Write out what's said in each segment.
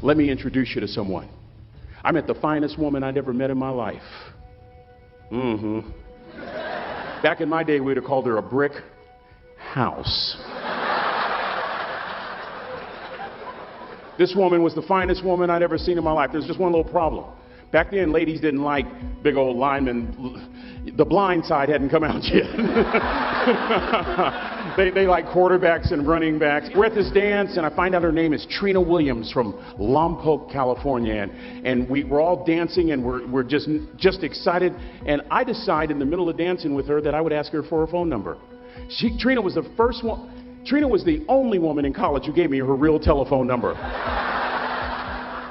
Let me introduce you to someone. I met the finest woman I'd ever met in my life. Back in my day, we'd have called her a brick house. This woman was the finest woman I'd ever seen in my life. There's just one little problem. Back then, ladies didn't like big old linemen. The Blind Side hadn't come out yet. They like quarterbacks and running backs. We're at this dance, and I find out her name is Trina Williams from Lompoc, California. And we're all dancing, and we're just excited. And I decide in the middle of dancing with her that I would ask her for her phone number. Trina was the first one. Trina was the only woman in college who gave me her real telephone number.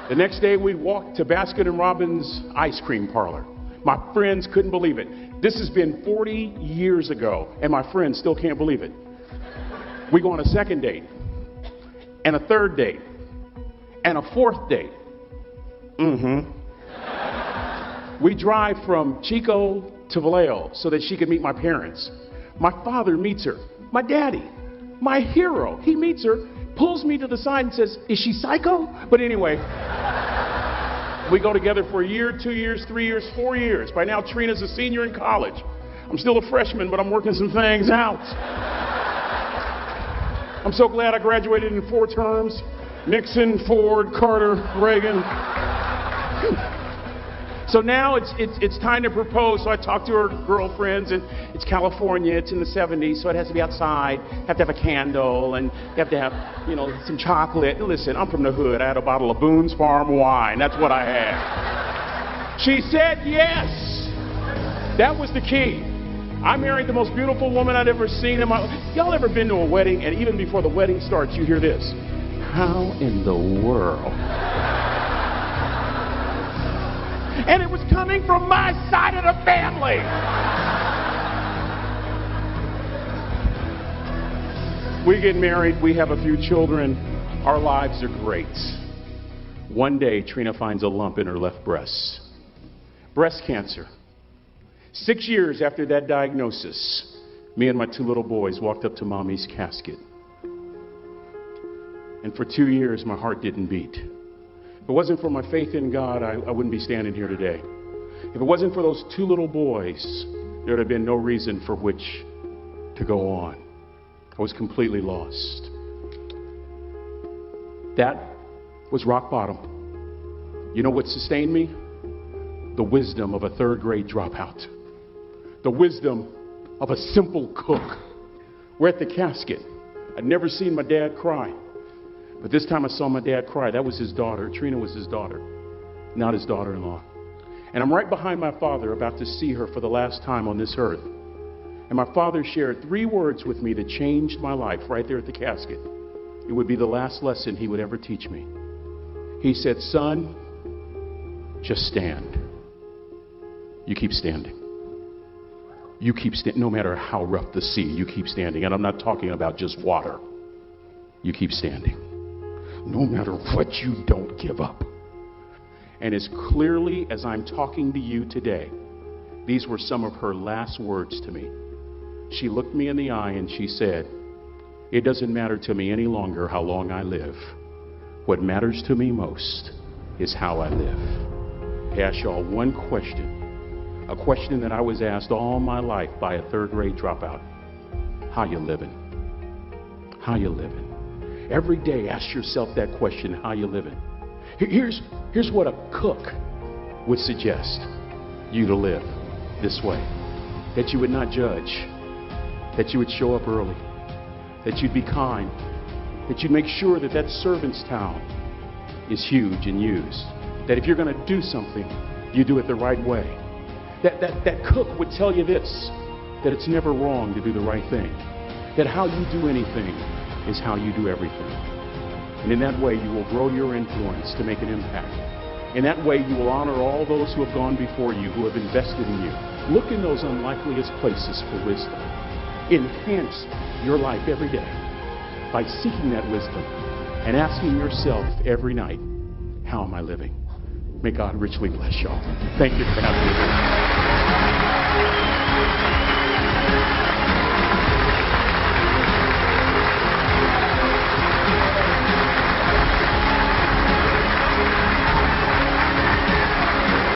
The next day, we walked to Baskin & Robbins ice cream parlor. My friends couldn't believe it. This has been 40 years ago, and my friends still can't believe it. We go on a second date, and a third date, and a fourth date. We drive from Chico to Vallejo so that she could meet my parents. My father meets her. My daddy, my hero, he meets her, pulls me to the side and says, "Is she psycho?" But anyway, we go together for a year, 2 years, 3 years, 4 years. By now, Trina's a senior in college. I'm still a freshman, but I'm working some things out. I'm so glad I graduated in 4 terms. Nixon, Ford, Carter, Reagan. So now it's time to propose. So I talk to her girlfriends, and it's California. It's in the 70s, so it has to be outside. You have to have a candle, and you have to have, some chocolate. And listen, I'm from the hood. I had a bottle of Boone's Farm wine. That's what I had. She said yes. That was the key. I married the most beautiful woman I'd ever seen in my life. Y'all ever been to a wedding, and even before the wedding starts, you hear this? How in the world? And it was coming from my side of the family. We get married. We have a few children. Our lives are great. One day, Trina finds a lump in her left breast. Breast cancer. 6 years after that diagnosis, me and my 2 little boys walked up to Mommy's casket. And for 2 years, my heart didn't beat. If it wasn't for my faith in God, I wouldn't be standing here today. If it wasn't for those 2 little boys, there would have been no reason for which to go on. I was completely lost. That was rock bottom. You know what sustained me? The wisdom of a 3rd grade dropout. The wisdom of a simple cook. We're at the casket. I'd never seen my dad cry. But this time I saw my dad cry. That was his daughter. Trina was his daughter, not his daughter-in-law. And I'm right behind my father, about to see her for the last time on this earth. And my father shared 3 words with me that changed my life right there at the casket. It would be the last lesson he would ever teach me. He said, "Son, just stand. You keep standing. You keep standing. No matter how rough the sea, you keep standing." And I'm not talking about just water. You keep standing. No matter what, you don't give up. And as clearly as I'm talking to you today, these were some of her last words to me. She looked me in the eye and she said, "It doesn't matter to me any longer how long I live. What matters to me most is how I live." I ask y'all one question, a question that I was asked all my life by a 3rd grade dropout. How you living? How you living? Every day, ask yourself that question, how you living? Here's what a cook would suggest you to live this way. That you would not judge. That you would show up early. That you'd be kind. That you'd make sure that servant's towel is huge and used. That if you're going to do something, you do it the right way. That cook would tell you this, that it's never wrong to do the right thing. That how you do anything is how you do everything. And in that way, you will grow your influence to make an impact. In that way, you will honor all those who have gone before you, who have invested in you. Look in those unlikeliest places for wisdom. Enhance your life every day by seeking that wisdom and asking yourself every night, how am I living? May God richly bless y'all. Thank you for having me.